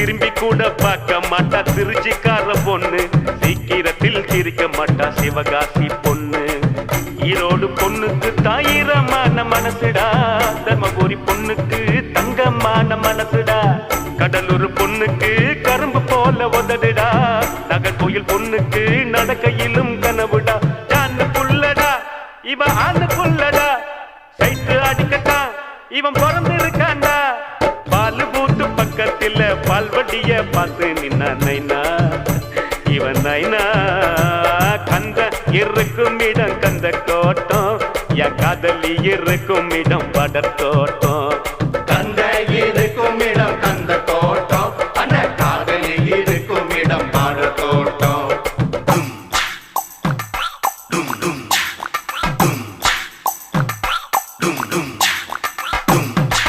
திரும்பி கூட பார்க்க மாட்டா திருச்சிக்கார பொண்ணு, சீக்கிரத்தில் சிரிக்க மாட்டா சிவகாசி பொண்ணு. ஈரோடு பொண்ணுக்கு தாயிரமான மனசுடா, தர்மபுரி பொண்ணுக்கு தங்கமான மனசுடா, கடலூர் பொண்ணுக்கு கரும்பு போல உதடுடா, நகர்கோயில் பொண்ணுக்கு நடக்கையிலும் கனவுடா. ஜான்னு புள்ளடா இவன் ஆண்டு புள்ளடா, சைட்டு அடிக்கத்தான் இவன் பிறந்திருக்காண்டா. பால் பூத்து பக்கத்தில் பால்வடிய பார்த்து நின்னா நைனா, இவன் நைனா. கந்த இருக்கும் இடம் கந்த கோட்டம், என் காதலி இருக்கும் இடம் படத்தோட்டம்.